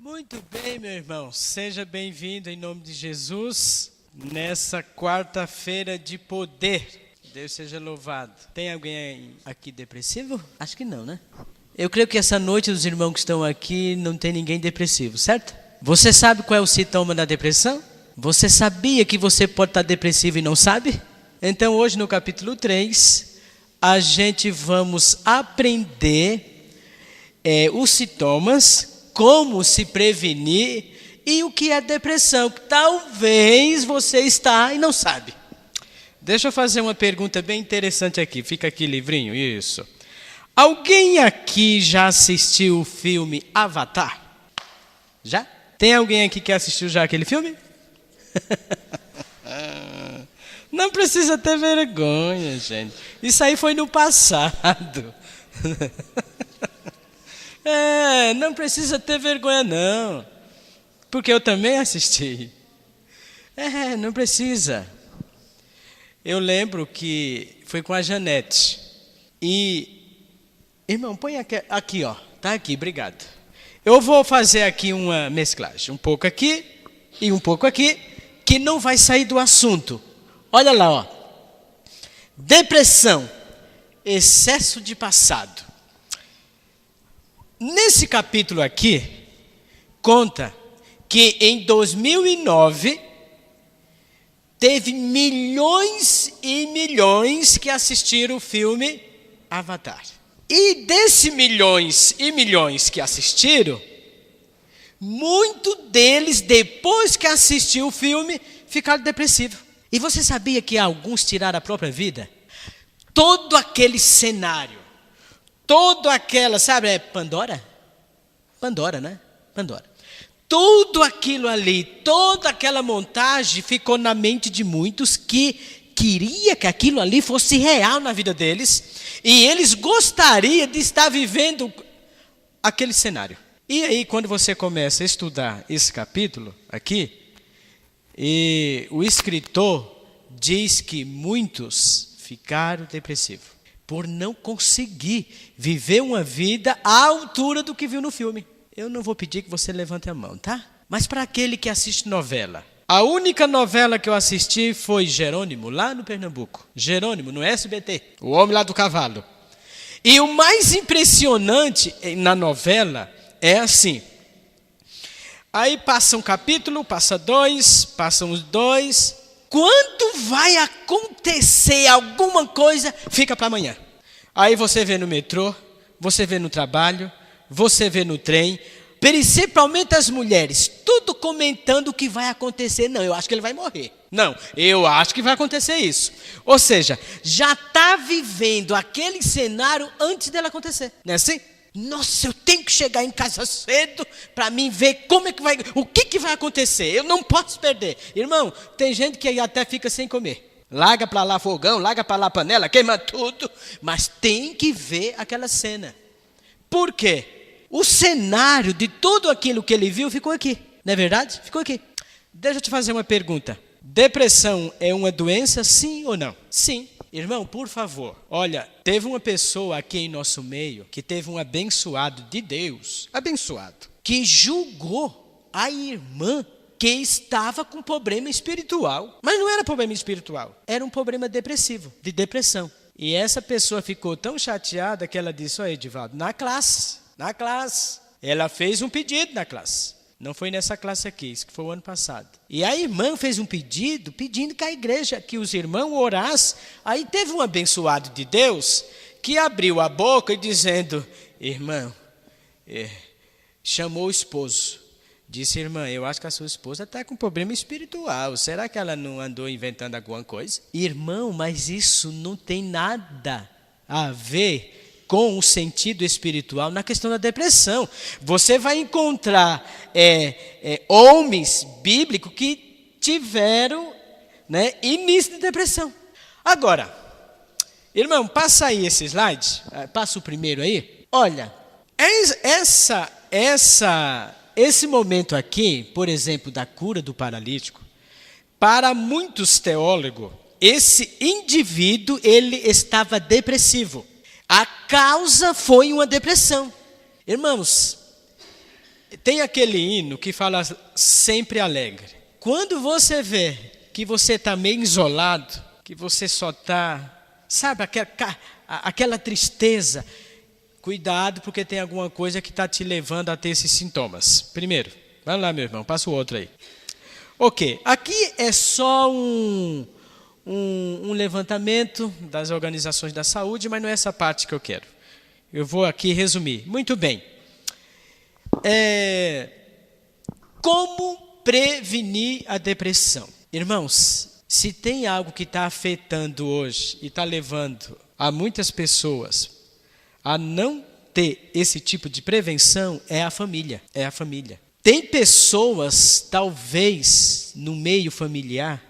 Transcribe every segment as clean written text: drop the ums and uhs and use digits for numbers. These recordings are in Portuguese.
Muito bem, meu irmão. Seja bem-vindo em nome de Jesus nessa quarta-feira de poder. Deus seja louvado. Tem alguém aqui depressivo? Acho que não, né? Eu creio que essa noite os irmãos que estão aqui não tem ninguém depressivo, certo? Você sabe qual é o sintoma da depressão? Você sabia que você pode estar depressivo e não sabe? Então hoje no capítulo 3, a gente vamos aprender os sintomas, como se prevenir e o que é depressão, que talvez você está e não sabe. Deixa eu fazer uma pergunta bem interessante aqui, fica aqui livrinho, isso. Alguém aqui já assistiu o filme Avatar? Já? Tem alguém aqui que assistiu já aquele filme? Não precisa ter vergonha, gente. Isso aí foi no passado. Não precisa ter vergonha não, porque eu também assisti. Não precisa. Eu lembro que foi com a Janete. E, irmão, põe aqui, ó. Tá aqui, obrigado. Eu vou fazer aqui uma mesclagem. Um pouco aqui e um pouco aqui, que não vai sair do assunto. Olha lá, ó. Depressão, excesso de passado. Nesse capítulo aqui, conta que em 2009, teve milhões e milhões que assistiram o filme Avatar. E desses milhões e milhões que assistiram, muitos deles, depois que assistiu o filme, ficaram depressivos. E você sabia que alguns tiraram a própria vida? Todo aquele cenário. Todo aquela, sabe, Pandora? Pandora, né? Pandora. Tudo aquilo ali, toda aquela montagem ficou na mente de muitos que queria que aquilo ali fosse real na vida deles. E eles gostariam de estar vivendo aquele cenário. E aí, quando você começa a estudar esse capítulo aqui, e o escritor diz que muitos ficaram depressivos por não conseguir viver uma vida à altura do que viu no filme. Eu não vou pedir que você levante a mão, tá? Mas para aquele que assiste novela, a única novela que eu assisti foi Jerônimo, lá no Pernambuco. Jerônimo, no SBT, o homem lá do cavalo. E o mais impressionante na novela é assim. Aí passa um capítulo, passa dois, passam os dois. Quando vai acontecer alguma coisa, fica para amanhã. Aí você vê no metrô, você vê no trabalho, você vê no trem, principalmente as mulheres, tudo comentando o que vai acontecer. Não, eu acho que ele vai morrer. Não, eu acho que vai acontecer isso. Ou seja, já está vivendo aquele cenário antes dele acontecer. Não é assim? Nossa, eu tenho que chegar em casa cedo para mim ver como é que vai, o que vai acontecer. Eu não posso perder. Irmão, tem gente que até fica sem comer. Larga para lá fogão, larga para lá panela, queima tudo. Mas tem que ver aquela cena. Por quê? O cenário de tudo aquilo que ele viu ficou aqui. Não é verdade? Ficou aqui. Deixa eu te fazer uma pergunta. Depressão é uma doença, sim ou não? Sim. Irmão, por favor, olha, teve uma pessoa aqui em nosso meio que teve um abençoado de Deus, que julgou a irmã que estava com problema espiritual. Mas não era problema espiritual, era um problema depressivo, de depressão. E essa pessoa ficou tão chateada que ela disse, olha, Edivaldo, na classe, ela fez um pedido na classe. Não foi nessa classe aqui, isso que foi o ano passado. E a irmã fez um pedido, pedindo que a igreja, que os irmãos orassem. Aí teve um abençoado de Deus que abriu a boca e dizendo, irmão, chamou o esposo. Disse, irmã, eu acho que a sua esposa está com problema espiritual. Será que ela não andou inventando alguma coisa? Irmão, mas isso não tem nada a ver com o sentido espiritual na questão da depressão. Você vai encontrar homens bíblicos que tiveram início de depressão. Agora, irmão, passa aí esse slide, passa o primeiro aí. Olha, esse momento aqui, por exemplo, da cura do paralítico, para muitos teólogos, esse indivíduo ele estava depressivo. A causa foi uma depressão. Irmãos, Tem aquele hino que fala sempre alegre. Quando você vê que você está meio isolado, que você só está, sabe, aquela tristeza, cuidado, porque tem alguma coisa que está te levando a ter esses sintomas. Primeiro, vai lá, meu irmão, passa o outro aí. Ok, aqui é só um levantamento das organizações da saúde, mas não é essa parte que eu quero. Eu vou aqui resumir. Muito bem. Como prevenir a depressão? Irmãos, se tem algo que está afetando hoje e está levando a muitas pessoas a não ter esse tipo de prevenção, é a família. É a família. Tem pessoas, talvez, no meio familiar,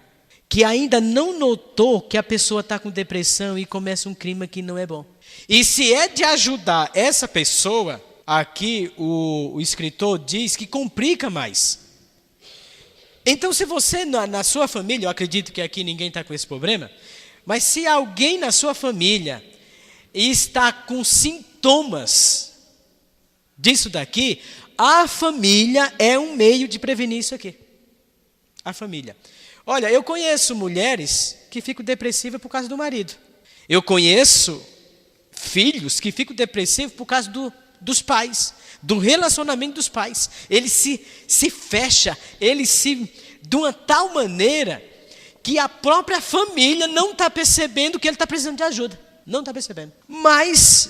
que ainda não notou que a pessoa está com depressão e começa um clima que não é bom. E se é de ajudar essa pessoa, aqui o escritor diz que complica mais. Então, se você, na sua família, eu acredito que aqui ninguém está com esse problema, mas se alguém na sua família está com sintomas disso daqui, a família é um meio de prevenir isso aqui. A família. Olha, eu conheço mulheres que ficam depressivas por causa do marido. Eu conheço filhos que ficam depressivos por causa dos pais, do relacionamento dos pais. Ele se fecha, de uma tal maneira que a própria família não está percebendo que ele está precisando de ajuda. Não está percebendo. Mas,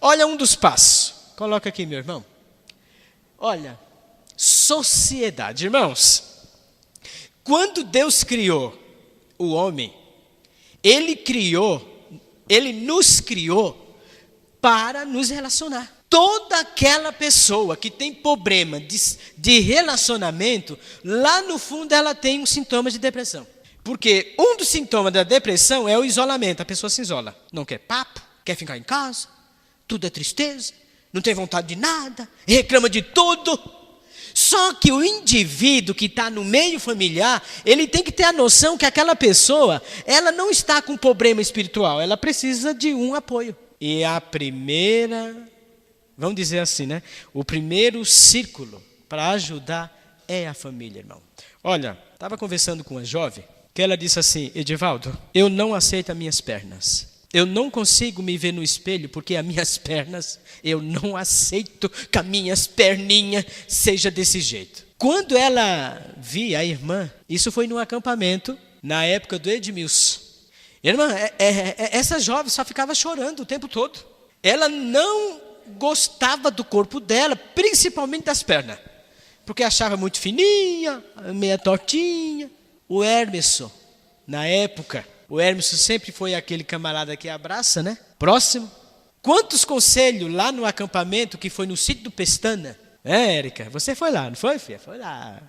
olha um dos passos. Coloca aqui, meu irmão. Olha, sociedade. Irmãos, quando Deus criou o homem, Ele nos criou para nos relacionar. Toda aquela pessoa que tem problema de relacionamento, lá no fundo ela tem um sintoma de depressão. Porque um dos sintomas da depressão é o isolamento. A pessoa se isola. Não quer papo, quer ficar em casa, tudo é tristeza, não tem vontade de nada, reclama de tudo. Só que o indivíduo que está no meio familiar, ele tem que ter a noção que aquela pessoa, ela não está com problema espiritual, ela precisa de um apoio. E a primeira, vamos dizer assim, né? O primeiro círculo para ajudar é a família, irmão. Olha, estava conversando com uma jovem, que ela disse assim: Edivaldo, eu não aceito as minhas pernas. Eu não consigo me ver no espelho porque as minhas pernas, eu não aceito que as minhas perninhas seja desse jeito. Quando ela via a irmã, isso foi num acampamento, na época do Edmilson. Irmã, essa jovem só ficava chorando o tempo todo. Ela não gostava do corpo dela, principalmente das pernas, porque achava muito fininha, meia tortinha. O Hermeson, na época, o Hermeson sempre foi aquele camarada que abraça, né? Próximo. Quantos conselhos lá no acampamento, que foi no sítio do Pestana? Érica, você foi lá, não foi, filha? Foi lá.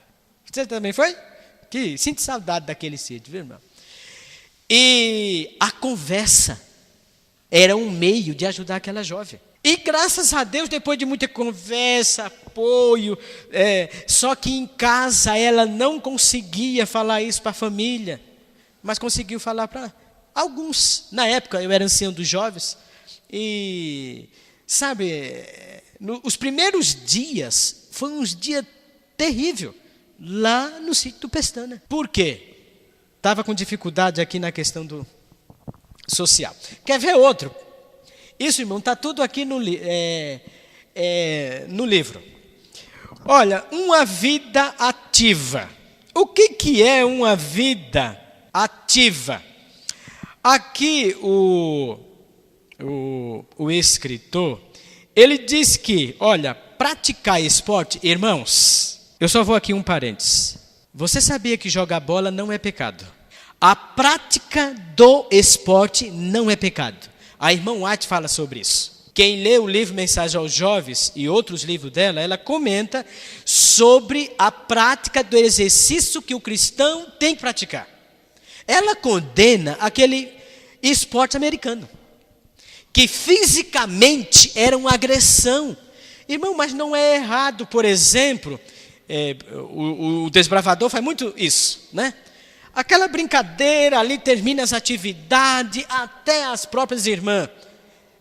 Você também foi? Sinto saudade daquele sítio, viu, irmão? E a conversa era um meio de ajudar aquela jovem. E graças a Deus, depois de muita conversa, apoio, só que em casa ela não conseguia falar isso para a família, mas conseguiu falar para alguns. Na época, eu era ancião dos jovens, e, sabe, os primeiros dias, foi uns dias terríveis, lá no sítio do Pestana. Por quê? Estava com dificuldade aqui na questão do social. Quer ver outro? Isso, irmão, está tudo aqui no livro. Olha, uma vida ativa. O que é uma vida ativa? Aqui o escritor, ele diz que, olha, praticar esporte, irmãos, eu só vou aqui um parênteses. Você sabia que jogar bola não é pecado? A prática do esporte não é pecado. A irmã White fala sobre isso. Quem lê o livro Mensagem aos Jovens e outros livros dela, ela comenta sobre a prática do exercício que o cristão tem que praticar. Ela condena aquele esporte americano, que fisicamente era uma agressão. Irmão, mas não é errado, por exemplo, o desbravador faz muito isso, né? Aquela brincadeira ali, termina as atividades, até as próprias irmãs,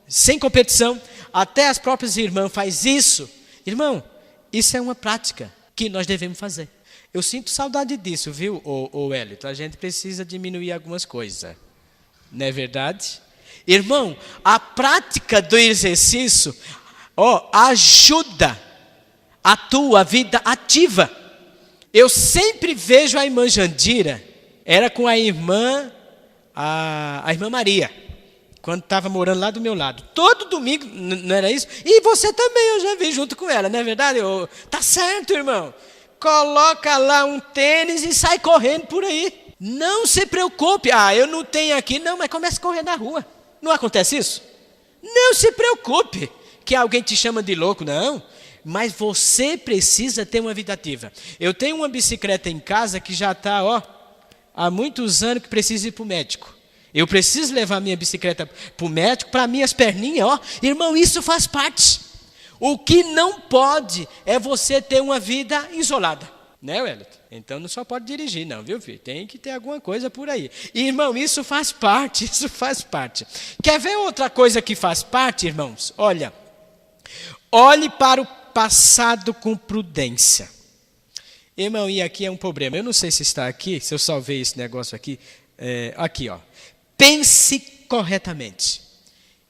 sem competição, até as próprias irmãs faz isso. Irmão, isso é uma prática que nós devemos fazer. Eu sinto saudade disso, viu, Wellington? A gente precisa diminuir algumas coisas. Não é verdade? Irmão, a prática do exercício, ajuda a tua vida ativa. Eu sempre vejo a irmã Jandira, era com a irmã Maria, quando estava morando lá do meu lado. Todo domingo, não era isso? E você também, eu já vi junto com ela, não é verdade? Tá certo, irmão. Coloca lá um tênis e sai correndo por aí. Não se preocupe. Eu não tenho aqui. Não, mas comece a correr na rua. Não acontece isso? Não se preocupe que alguém te chama de louco, não. Mas você precisa ter uma vida ativa. Eu tenho uma bicicleta em casa que já está, há muitos anos que precisa ir para o médico. Eu preciso levar minha bicicleta para o médico, para minhas perninhas, Irmão, isso faz parte. O que não pode é você ter uma vida isolada. Né, Wellington? Então não só pode dirigir, não, viu, filho? Tem que ter alguma coisa por aí. Irmão, isso faz parte, isso faz parte. Quer ver outra coisa que faz parte, irmãos? Olhe para o passado com prudência. Irmão, e aqui é um problema. Eu não sei se está aqui, se eu salvei esse negócio aqui. Aqui, Pense corretamente.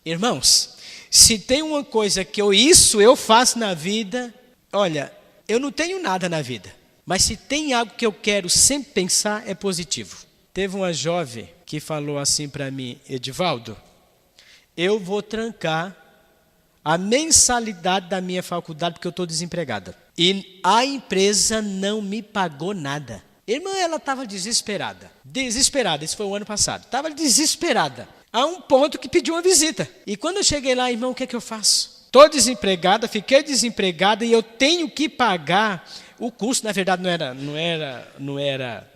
Irmãos, se tem uma coisa que eu faço na vida, eu não tenho nada na vida. Mas se tem algo que eu quero sempre pensar, é positivo. Teve uma jovem que falou assim para mim, Edivaldo, eu vou trancar a mensalidade da minha faculdade porque eu estou desempregada. E a empresa não me pagou nada. Irmã, ela estava desesperada. Desesperada, isso foi o ano passado. Estava desesperada. A um ponto que pediu uma visita. E quando eu cheguei lá, irmão, o que é que eu faço? Estou desempregada, fiquei desempregada e eu tenho que pagar o curso. Na verdade, não era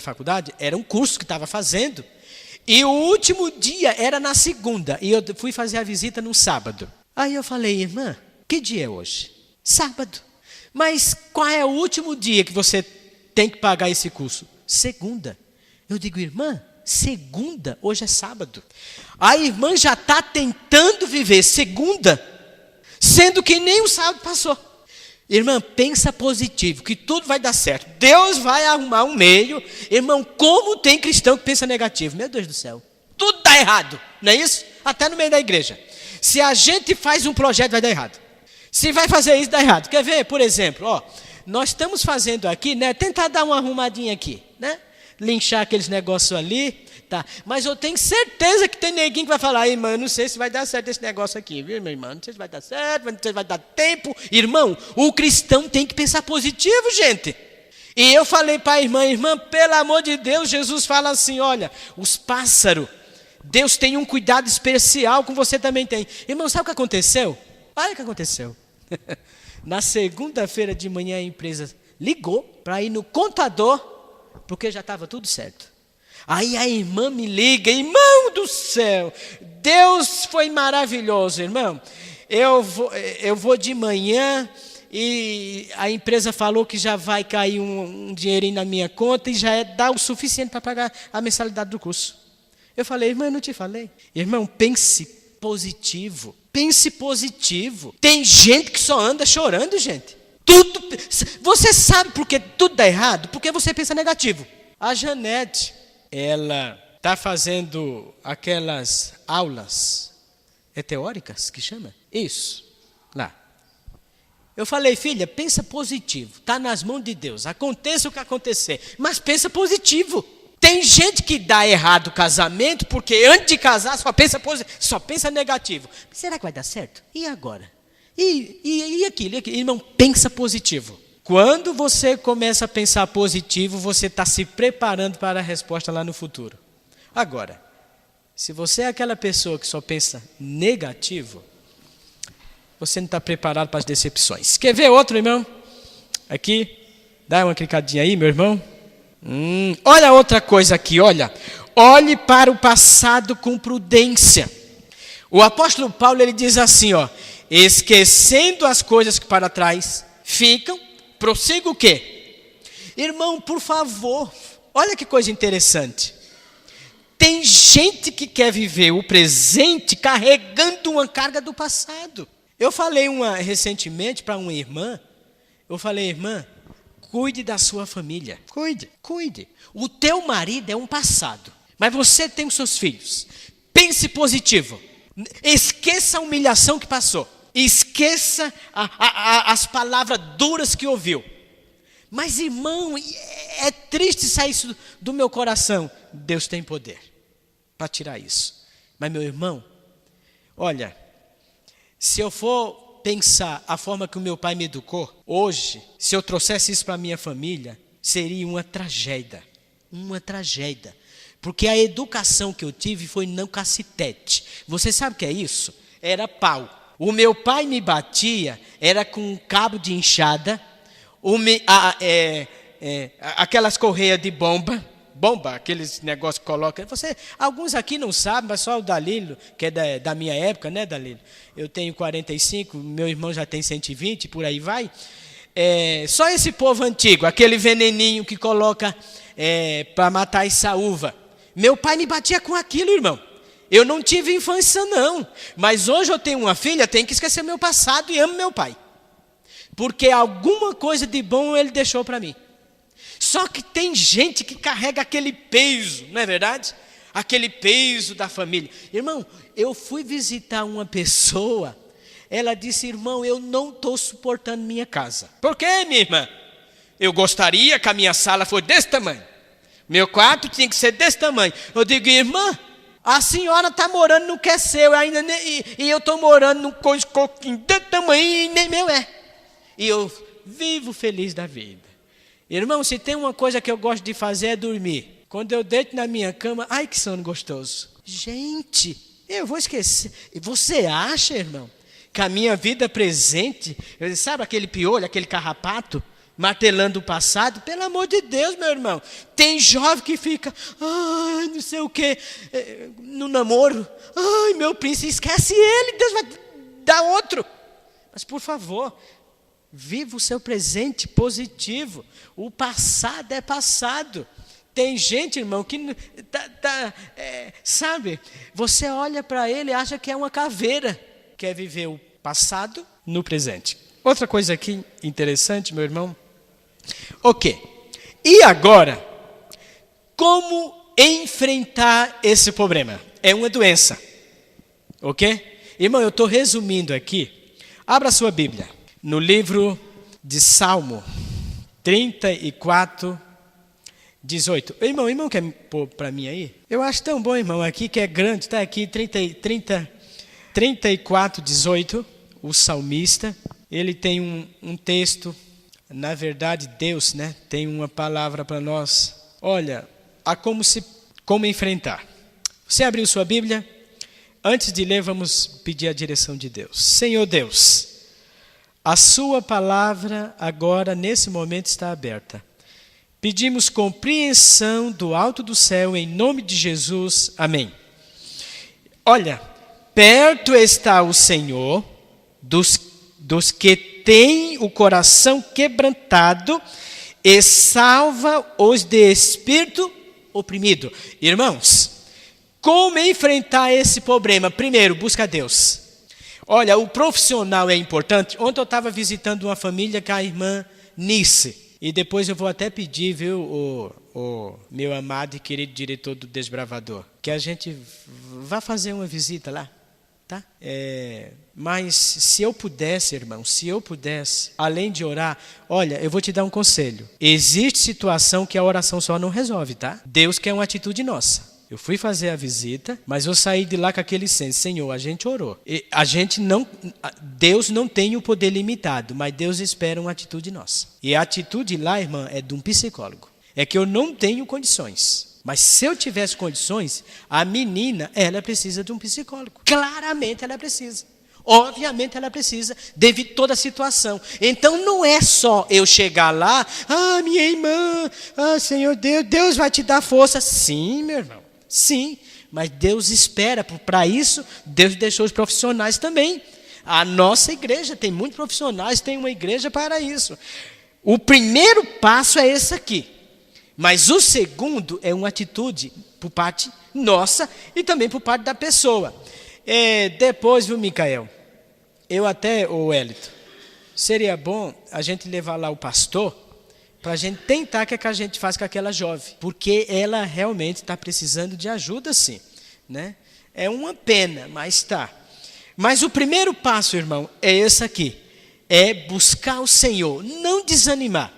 faculdade, era um curso que estava fazendo. E o último dia era na segunda. E eu fui fazer a visita no sábado. Aí eu falei, irmã, que dia é hoje? Sábado. Mas qual é o último dia que você tem que pagar esse curso? Segunda. Eu digo, irmã, segunda, hoje é sábado. A irmã já está tentando viver segunda, sendo que nem o sábado passou. Irmã, pensa positivo, que tudo vai dar certo. Deus vai arrumar um meio. Irmão, como tem cristão que pensa negativo? Meu Deus do céu, tudo está errado, não é isso? Até no meio da igreja. Se a gente faz um projeto, vai dar errado. Se vai fazer isso, dá errado. Quer ver, por exemplo, nós estamos fazendo aqui, né? Tentar dar uma arrumadinha aqui, né? Linchar aqueles negócios ali, tá? Mas eu tenho certeza que tem neguinho que vai falar, irmão, não sei se vai dar certo esse negócio aqui, viu, meu irmão? Não sei se vai dar certo, não sei se vai dar tempo. Irmão, o cristão tem que pensar positivo, gente. E eu falei para a irmã, pelo amor de Deus, Jesus fala assim, olha, os pássaros, Deus tem um cuidado especial com você também tem. Irmão, sabe o que aconteceu? Olha o que aconteceu. Na segunda-feira de manhã a empresa ligou para ir no contador, porque já estava tudo certo. Aí a irmã me liga, irmão do céu, Deus foi maravilhoso, irmão. Eu vou de manhã e a empresa falou que já vai cair um dinheirinho na minha conta e já dá o suficiente para pagar a mensalidade do curso. Eu falei, irmã, eu não te falei? Irmão, pense positivo. Pense positivo. Tem gente que só anda chorando, gente. Você sabe por que tudo dá errado? Porque você pensa negativo. A Janete, ela está fazendo aquelas aulas teóricas, que chama? Isso, lá. Eu falei, filha, pensa positivo. Está nas mãos de Deus. Aconteça o que acontecer. Mas pensa positivo. Tem gente que dá errado o casamento porque antes de casar só pensa negativo. Será que vai dar certo? E agora? E aquilo? Irmão, pensa positivo. Quando você começa a pensar positivo, você está se preparando para a resposta lá no futuro. Agora, se você é aquela pessoa que só pensa negativo, você não está preparado para as decepções. Quer ver outro, irmão? Aqui, dá uma clicadinha aí, meu irmão. Olha outra coisa aqui, olha. Olhe para o passado com prudência. O apóstolo Paulo, ele diz assim, esquecendo as coisas que para trás ficam, prossiga o quê? Irmão, por favor, olha que coisa interessante. Tem gente que quer viver o presente carregando uma carga do passado. Eu falei recentemente para uma irmã, Eu falei, irmã, cuide da sua família. Cuide. O teu marido é um passado, mas você tem os seus filhos. Pense positivo. Esqueça a humilhação que passou. Esqueça as palavras duras que ouviu. Mas, irmão, é triste sair isso do meu coração. Deus tem poder para tirar isso. Mas, meu irmão, olha, se eu for pensar a forma que o meu pai me educou, hoje, se eu trouxesse isso para a minha família, seria uma tragédia. Uma tragédia. Porque a educação que eu tive foi não cacetete. Você sabe o que é isso? Era pau. O meu pai me batia, era com um cabo de enxada, aquelas correias de bomba, aqueles negócios que coloca. Alguns aqui não sabem, mas só o Dalilo, que é da minha época, né, Dalilo? Eu tenho 45, meu irmão já tem 120, por aí vai. Só esse povo antigo, aquele veneninho que coloca para matar as saúva. Meu pai me batia com aquilo, irmão. Eu não tive infância, não. Mas hoje eu tenho uma filha, tenho que esquecer meu passado e amo meu pai. Porque alguma coisa de bom ele deixou para mim. Só que tem gente que carrega aquele peso, não é verdade? Aquele peso da família. Irmão, eu fui visitar uma pessoa, ela disse, irmão, eu não estou suportando minha casa. Por quê, minha irmã? Eu gostaria que a minha sala fosse desse tamanho. Meu quarto tinha que ser desse tamanho. Eu digo, irmã, a senhora está morando no que é seu, e eu estou morando num coquinho desse tamanho e nem meu é. E eu vivo feliz da vida. Irmão, se tem uma coisa que eu gosto de fazer é dormir. Quando eu deito na minha cama, ai que sono gostoso. Gente, eu vou esquecer. Você acha, irmão, que a minha vida presente, sabe aquele piolho, aquele carrapato, martelando o passado? Pelo amor de Deus, meu irmão. Tem jovem que fica, ai, não sei o quê, no namoro. Ai, meu príncipe, esquece ele, Deus vai dar outro. Mas, por favor, viva o seu presente positivo. O passado é passado. Tem gente, irmão, que sabe, você olha para ele e acha que é uma caveira. Quer viver o passado no presente. Outra coisa aqui interessante, meu irmão. Ok. E agora, como enfrentar esse problema? É uma doença. Ok? Irmão, eu estou resumindo aqui. Abra sua Bíblia. No livro de Salmo 34, 18. Irmão, quer pôr para mim aí? Eu acho tão bom, irmão, aqui que é grande, está aqui 34, 18, o salmista, ele tem um texto, na verdade Deus, né, tem uma palavra para nós. Olha, como enfrentar. Você abriu sua Bíblia? Antes de ler, vamos pedir a direção de Deus. Senhor Deus, a sua palavra agora, nesse momento, está aberta. Pedimos compreensão do alto do céu, em nome de Jesus. Amém. Olha, perto está o Senhor dos que têm o coração quebrantado e salva os de espírito oprimido. Irmãos, como enfrentar esse problema? Primeiro, busca Deus. Olha, o profissional é importante. Ontem eu estava visitando uma família com a irmã Nice. E depois eu vou até pedir, viu, o meu amado e querido diretor do Desbravador, que a gente vá fazer uma visita lá, tá? Mas se eu pudesse, irmão, além de orar, olha, eu vou te dar um conselho. Existe situação que a oração só não resolve, tá? Deus quer uma atitude nossa. Eu fui fazer a visita, mas eu saí de lá com aquele senso, Senhor, a gente orou. Deus não tem o poder limitado, mas Deus espera uma atitude nossa. E a atitude lá, irmã, é de um psicólogo. É que eu não tenho condições. Mas se eu tivesse condições, a menina, ela precisa de um psicólogo. Claramente ela precisa. Obviamente ela precisa, devido a toda a situação. Então não é só eu chegar lá, minha irmã, Senhor Deus vai te dar força. Sim, meu irmão. Sim, mas Deus espera, para isso, Deus deixou os profissionais também. A nossa igreja tem muitos profissionais, tem uma igreja para isso. O primeiro passo é esse aqui, mas o segundo é uma atitude por parte nossa e também por parte da pessoa. Depois, viu, Micael? Eu até, Wellington, seria bom a gente levar lá o pastor para a gente tentar o que a gente faz com aquela jovem, porque ela realmente está precisando de ajuda, sim, né? É uma pena, mas está. Mas o primeiro passo, irmão, é esse aqui, é buscar o Senhor, não desanimar.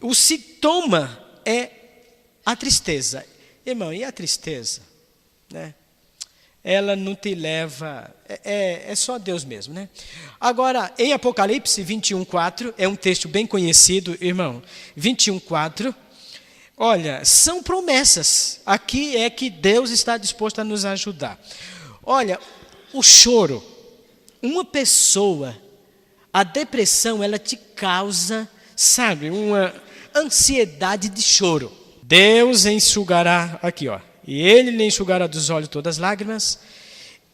O sintoma é a tristeza. Irmão, e a tristeza, né? Ela não te leva, é só Deus mesmo, né? Agora, em Apocalipse 21:4, é um texto bem conhecido, irmão, 21:4, olha, são promessas, aqui é que Deus está disposto a nos ajudar. Olha, o choro, uma pessoa, a depressão, ela te causa, sabe, uma ansiedade de choro. Deus enxugará, aqui ó, e Ele lhe enxugará dos olhos todas as lágrimas,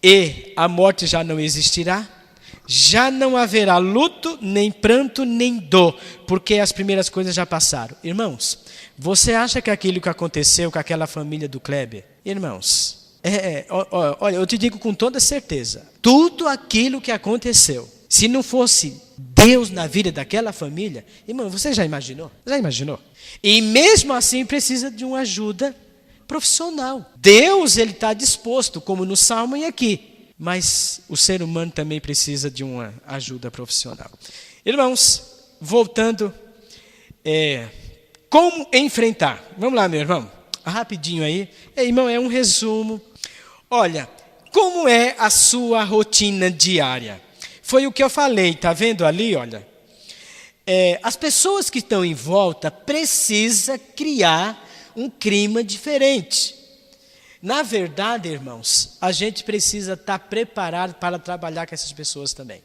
e a morte já não existirá, já não haverá luto, nem pranto, nem dor, porque as primeiras coisas já passaram. Irmãos, você acha que aquilo que aconteceu com aquela família do Kleber, irmãos, olha, eu te digo com toda certeza, tudo aquilo que aconteceu, se não fosse Deus na vida daquela família, irmão, você já imaginou? Já imaginou? E mesmo assim precisa de uma ajuda profissional. Deus, ele está disposto, como no Salmo e aqui, mas o ser humano também precisa de uma ajuda profissional. Irmãos, voltando, como enfrentar? Vamos lá, meu irmão, rapidinho aí. Irmão, é um resumo. Olha, como é a sua rotina diária? Foi o que eu falei, tá vendo ali, olha? As pessoas que estão em volta precisam criar um clima diferente. Na verdade, irmãos, a gente precisa estar preparado para trabalhar com essas pessoas também.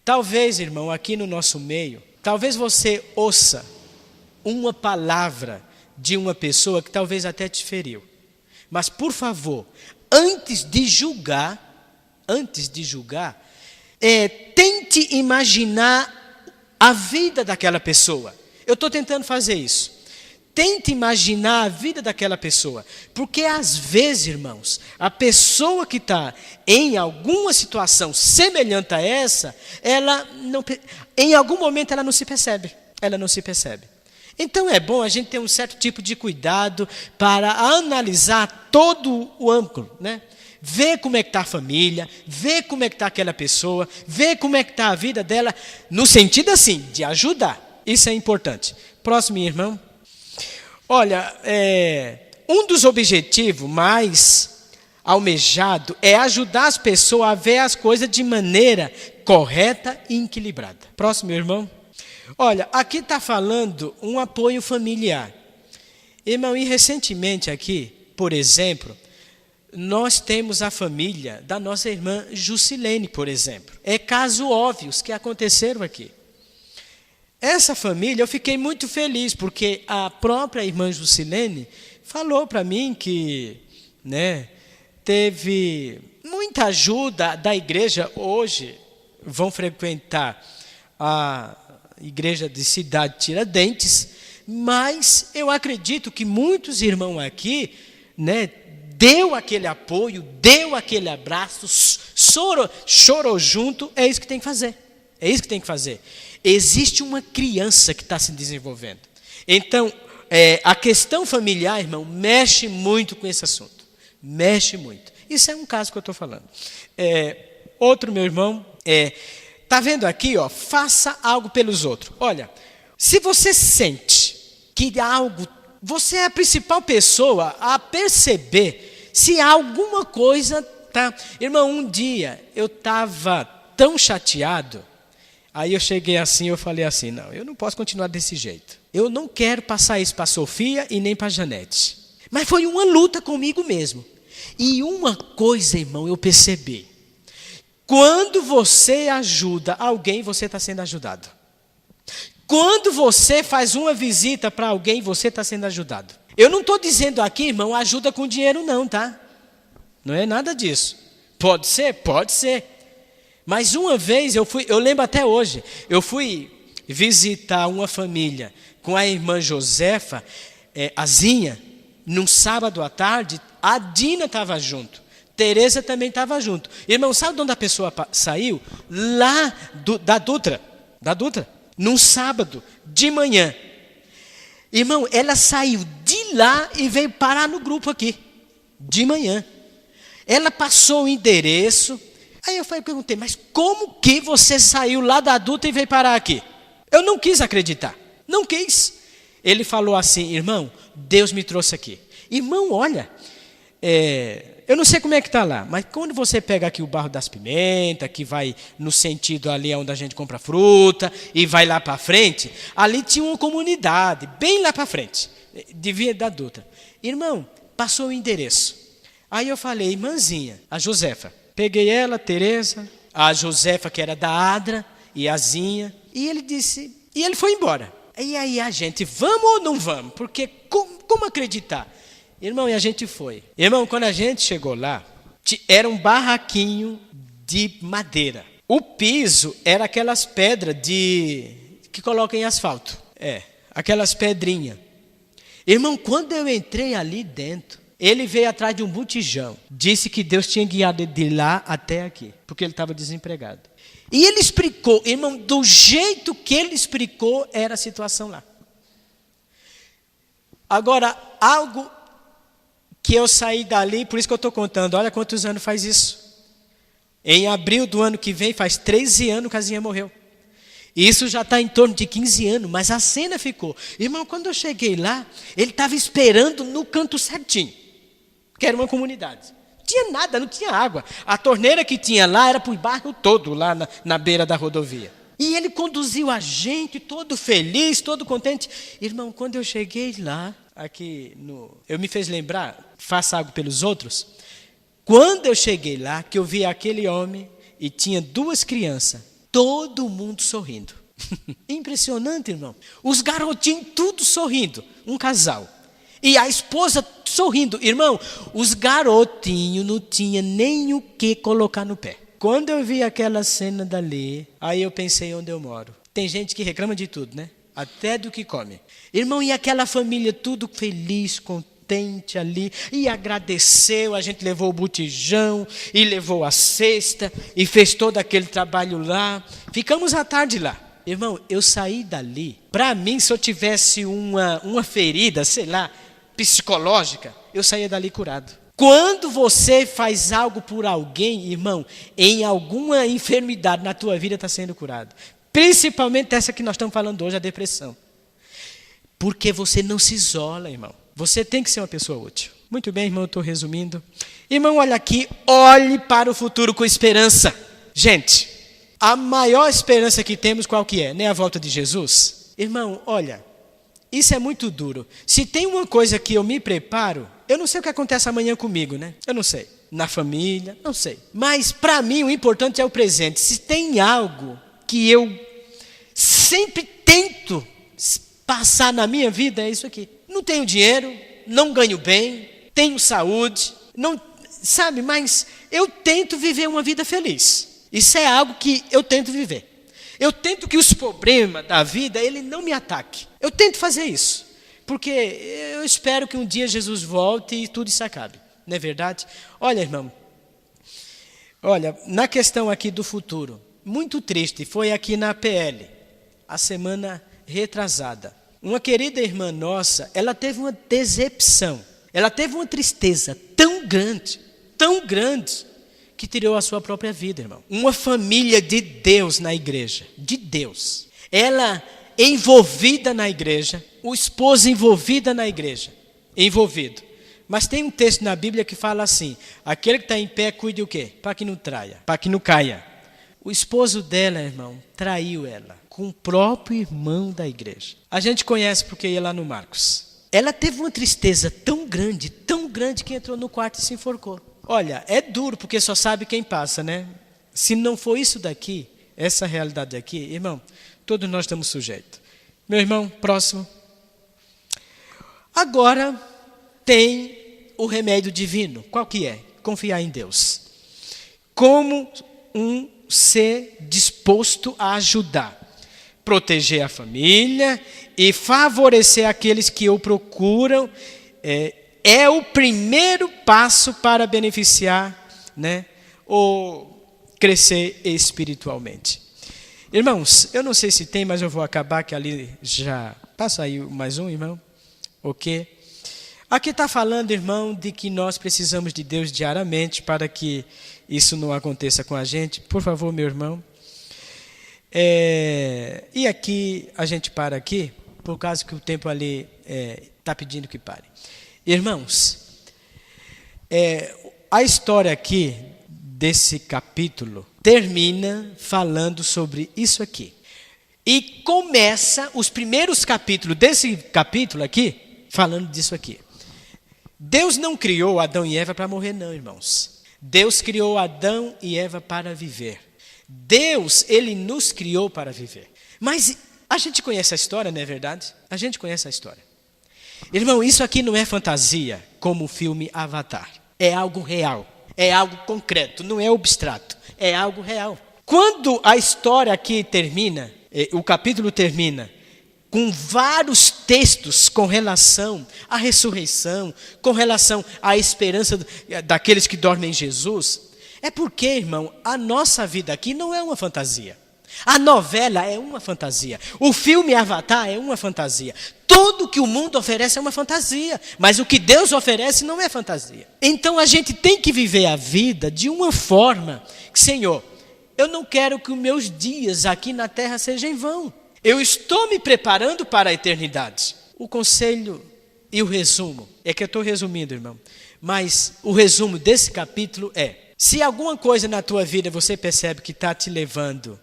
Talvez, irmão, aqui no nosso meio, talvez você ouça uma palavra de uma pessoa que talvez até te feriu. Mas, por favor, antes de julgar, tente imaginar a vida daquela pessoa. Eu estou tentando fazer isso. Tente imaginar a vida daquela pessoa. Porque às vezes, irmãos, a pessoa que está em alguma situação semelhante a essa, em algum momento ela não se percebe. Então é bom a gente ter um certo tipo de cuidado para analisar todo o ângulo, né? Ver como é que está a família, ver como é que está aquela pessoa, ver como é que está a vida dela, no sentido assim, de ajudar. Isso é importante. Próximo, irmão. Olha, um dos objetivos mais almejado é ajudar as pessoas a ver as coisas de maneira correta e equilibrada. Próximo, irmão. Olha, aqui está falando um apoio familiar. Irmão, e recentemente aqui, por exemplo, nós temos a família da nossa irmã Jusilene, por exemplo. É casos óbvios que aconteceram aqui. Essa família, eu fiquei muito feliz, porque a própria irmã Jusilene falou para mim que, né, teve muita ajuda da igreja. Hoje vão frequentar a igreja de Cidade Tiradentes, mas eu acredito que muitos irmãos aqui, né, deu aquele apoio, deu aquele abraço, chorou junto. É isso que tem que fazer. Existe uma criança que está se desenvolvendo. Então, a questão familiar, irmão, mexe muito com esse assunto. Mexe muito. Isso é um caso que eu estou falando. Outro, meu irmão, está vendo aqui, ó, faça algo pelos outros. Olha, se você sente que você é a principal pessoa a perceber se alguma coisa está... Irmão, um dia eu estava tão chateado. Aí eu cheguei assim, eu falei assim, não, eu não posso continuar desse jeito. Eu não quero passar isso para a Sofia e nem para a Janete. Mas foi uma luta comigo mesmo. E uma coisa, irmão, eu percebi. Quando você ajuda alguém, você está sendo ajudado. Quando você faz uma visita para alguém, você está sendo ajudado. Eu não estou dizendo aqui, irmão, ajuda com dinheiro não, tá? Não é nada disso. Pode ser? Pode ser. Mas uma vez eu lembro até hoje, eu fui visitar uma família com a irmã Josefa, a Zinha, num sábado à tarde. A Dina estava junto, Tereza também estava junto. Irmão, sabe de onde a pessoa saiu? Lá da Dutra. Da Dutra. Num sábado, de manhã. Irmão, ela saiu de lá e veio parar no grupo aqui. De manhã. Ela passou o endereço. Aí eu perguntei, mas como que você saiu lá da Dutra e veio parar aqui? Eu não quis acreditar. Não quis. Ele falou assim, irmão, Deus me trouxe aqui. Irmão, olha, eu não sei como é que está lá, mas quando você pega aqui o Barro das Pimentas, que vai no sentido ali onde a gente compra fruta, e vai lá para frente, ali tinha uma comunidade, bem lá para frente, devia da Dutra. Irmão, passou o endereço. Aí eu falei, irmãzinha, a Josefa. Peguei ela, a Tereza, a Josefa, que era da Adra, e a Zinha, e ele foi embora. E aí a gente, vamos ou não vamos? Porque como acreditar? Irmão, e a gente foi. Irmão, quando a gente chegou lá, era um barraquinho de madeira. O piso era aquelas pedras que colocam em asfalto. Aquelas pedrinhas. Irmão, quando eu entrei ali dentro, ele veio atrás de um botijão. Disse que Deus tinha guiado ele de lá até aqui, porque ele estava desempregado. E ele explicou, irmão, do jeito que ele explicou, era a situação lá. Agora, algo que eu saí dali, por isso que eu estou contando, olha quantos anos faz isso. Em abril do ano que vem, faz 13 anos que a Zinha morreu. Isso já está em torno de 15 anos, mas a cena ficou. Irmão, quando eu cheguei lá, ele estava esperando no canto certinho, que era uma comunidade. Tinha nada, não tinha água. A torneira que tinha lá era para o bairro todo, lá na beira da rodovia. E ele conduziu a gente, todo feliz, todo contente. Irmão, quando eu cheguei lá, eu me fez lembrar, faça algo pelos outros. Quando eu cheguei lá, que eu vi aquele homem e tinha 2 crianças, todo mundo sorrindo. Impressionante, irmão. Os garotinhos tudo sorrindo, um casal. E a esposa sorrindo. Irmão, os garotinhos não tinham nem o que colocar no pé. Quando eu vi aquela cena dali, aí eu pensei onde eu moro. Tem gente que reclama de tudo, né? Até do que come. Irmão, e aquela família tudo feliz, contente ali. E agradeceu, a gente levou o botijão, e levou a cesta, e fez todo aquele trabalho lá. Ficamos à tarde lá. Irmão, eu saí dali. Para mim, se eu tivesse uma ferida, sei lá, psicológica, eu saía dali curado. Quando você faz algo por alguém, irmão, em alguma enfermidade na tua vida está sendo curado. Principalmente essa que nós estamos falando hoje, a depressão. Porque você não se isola, irmão. Você tem que ser uma pessoa útil. Muito bem, irmão, eu estou resumindo. Irmão, olha aqui, olhe para o futuro com esperança. Gente, a maior esperança que temos qual que é? Nem a volta de Jesus? Irmão, olha, isso é muito duro. Se tem uma coisa que eu me preparo, eu não sei o que acontece amanhã comigo, né? Eu não sei. Na família, não sei. Mas para mim o importante é o presente. Se tem algo que eu sempre tento passar na minha vida, é isso aqui. Não tenho dinheiro, não ganho bem, tenho saúde, não, sabe, mas eu tento viver uma vida feliz. Isso é algo que eu tento viver. Eu tento que os problemas da vida, ele não me ataque. Eu tento fazer isso. Porque eu espero que um dia Jesus volte e tudo isso acabe. Não é verdade? Olha, irmão. Olha, na questão aqui do futuro, muito triste, foi aqui na PL, a semana retrasada. Uma querida irmã nossa, ela teve uma decepção. Ela teve uma tristeza tão grande, que tirou a sua própria vida, irmão. Uma família de Deus na igreja, de Deus. Ela envolvida na igreja, o esposo envolvida na igreja, envolvido. Mas tem um texto na Bíblia que fala assim, aquele que está em pé, cuide o quê? Para que não traia, para que não caia. O esposo dela, irmão, traiu ela com o próprio irmão da igreja. A gente conhece porque ia lá no Marcos. Ela teve uma tristeza tão grande, que entrou no quarto e se enforcou. Olha, é duro porque só sabe quem passa, né? Se não for isso daqui, essa realidade aqui, irmão, todos nós estamos sujeitos. Meu irmão, próximo. Agora tem o remédio divino. Qual que é? Confiar em Deus. Como um ser disposto a ajudar, proteger a família e favorecer aqueles que o procuram, é o primeiro passo para beneficiar, né, ou crescer espiritualmente. Irmãos, eu não sei se tem, mas eu vou acabar que ali já... Passa aí mais um, irmão. Ok. Aqui está falando, irmão, de que nós precisamos de Deus diariamente para que isso não aconteça com a gente. Por favor, meu irmão. E aqui, a gente para aqui, por causa que o tempo ali está pedindo que pare. Irmãos, a história aqui desse capítulo termina falando sobre isso aqui. E começa os primeiros capítulos desse capítulo aqui, falando disso aqui. Deus não criou Adão e Eva para morrer, não, irmãos. Deus criou Adão e Eva para viver. Deus, Ele nos criou para viver. Mas a gente conhece a história, não é verdade? A gente conhece a história. Irmão, isso aqui não é fantasia, como o filme Avatar. É algo real, é algo concreto, não é abstrato, é algo real. Quando a história aqui termina, o capítulo termina, com vários textos com relação à ressurreição, com relação à esperança daqueles que dormem em Jesus, é porque, irmão, a nossa vida aqui não é uma fantasia. A novela é uma fantasia. O filme Avatar é uma fantasia. Tudo que o mundo oferece é uma fantasia, mas o que Deus oferece não é fantasia. Então a gente tem que viver a vida de uma forma que, Senhor, eu não quero que os meus dias aqui na terra sejam em vão. Eu estou me preparando para a eternidade. O conselho e o resumo, é que eu estou resumindo, irmão, mas o resumo desse capítulo é: se alguma coisa na tua vida você percebe que está te levando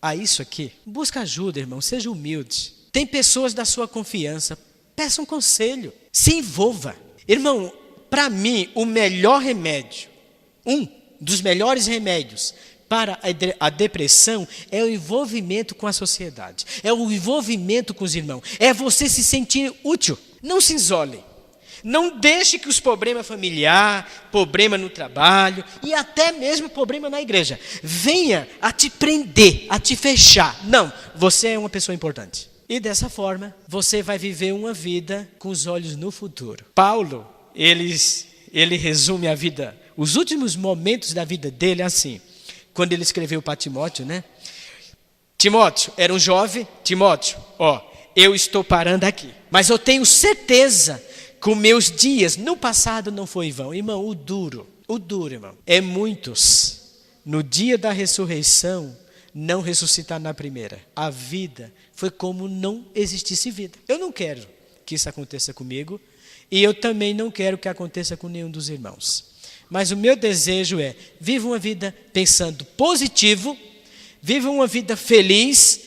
a isso aqui, busca ajuda, irmão, seja humilde. Tem pessoas da sua confiança, peça um conselho, se envolva. Irmão, para mim, o melhor remédio, um dos melhores remédios para a depressão é o envolvimento com a sociedade, é o envolvimento com os irmãos, é você se sentir útil. Não se isole, não deixe que os problemas familiares, problema no trabalho e até mesmo problema na igreja venha a te prender, a te fechar. Não, você é uma pessoa importante. E dessa forma, você vai viver uma vida com os olhos no futuro. Paulo, ele resume a vida, os últimos momentos da vida dele assim, quando ele escreveu para Timóteo, né? Timóteo era um jovem. Timóteo, eu estou parando aqui, mas eu tenho certeza que os meus dias no passado não foi em vão. Irmão, o duro, irmão, é muitos no dia da ressurreição não ressuscitar na primeira. A vida foi como não existisse vida. Eu não quero que isso aconteça comigo e eu também não quero que aconteça com nenhum dos irmãos. Mas o meu desejo é: viva uma vida pensando positivo, viva uma vida feliz,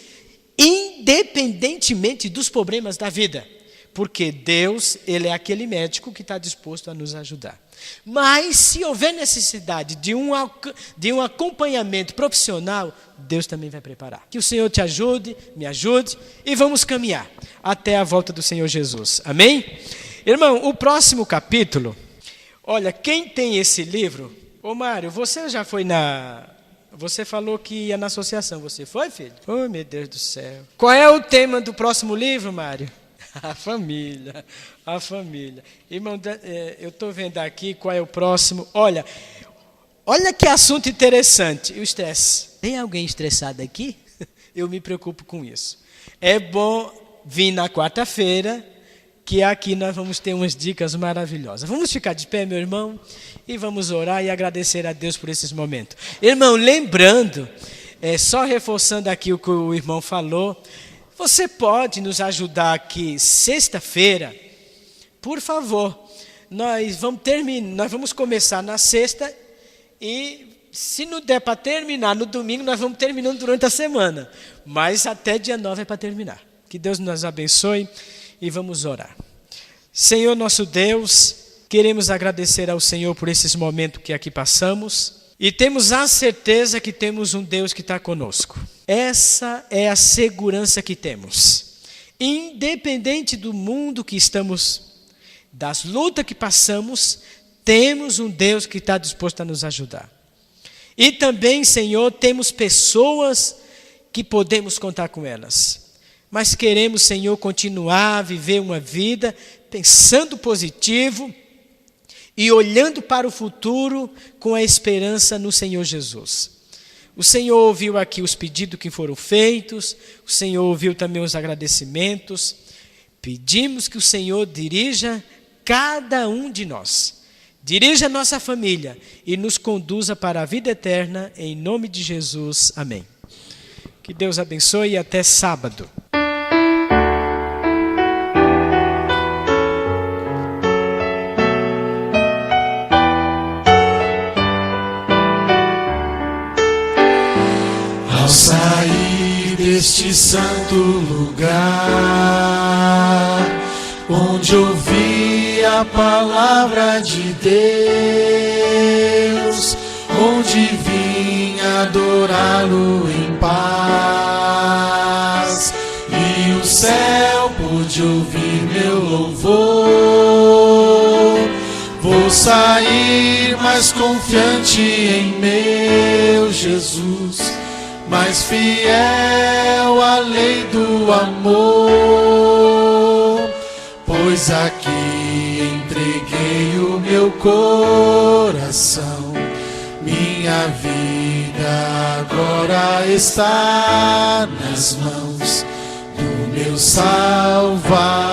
independentemente dos problemas da vida. Porque Deus, Ele é aquele médico que está disposto a nos ajudar. Mas se houver necessidade de um acompanhamento profissional, Deus também vai preparar. Que o Senhor te ajude, me ajude, e vamos caminhar até a volta do Senhor Jesus. Amém? Irmão, o próximo capítulo, olha, quem tem esse livro... Ô Mário, você já foi Você falou que ia na associação, você foi, filho? Oh, meu Deus do céu. Qual é o tema do próximo livro, Mário? A família. Irmão, eu estou vendo aqui qual é o próximo. Olha que assunto interessante. O estresse. Tem alguém estressado aqui? Eu me preocupo com isso. É bom vir na quarta-feira, que aqui nós vamos ter umas dicas maravilhosas. Vamos ficar de pé, meu irmão, e vamos orar e agradecer a Deus por esses momentos. Irmão, lembrando, só reforçando aqui o que o irmão falou, você pode nos ajudar aqui sexta-feira, por favor. Nós vamos começar na sexta e, se não der para terminar no domingo, nós vamos terminando durante a semana. Mas até dia 9 é para terminar. Que Deus nos abençoe e vamos orar. Senhor nosso Deus, queremos agradecer ao Senhor por esses momentos que aqui passamos. E temos a certeza que temos um Deus que está conosco. Essa é a segurança que temos. Independente do mundo que estamos, das lutas que passamos, temos um Deus que está disposto a nos ajudar. E também, Senhor, temos pessoas que podemos contar com elas. Mas queremos, Senhor, continuar a viver uma vida pensando positivo e olhando para o futuro com a esperança no Senhor Jesus. O Senhor ouviu aqui os pedidos que foram feitos, o Senhor ouviu também os agradecimentos. Pedimos que o Senhor dirija cada um de nós, dirija a nossa família e nos conduza para a vida eterna, em nome de Jesus. Amém. Que Deus abençoe e até sábado. Ao sair deste santo lugar, onde ouvi a palavra de Deus, onde vim adorá-lo em paz, e o céu pôde ouvir meu louvor, vou sair mais confiante em meu Jesus, mais fiel à lei do amor, pois aqui entreguei o meu coração, minha vida agora está nas mãos do meu Salvador.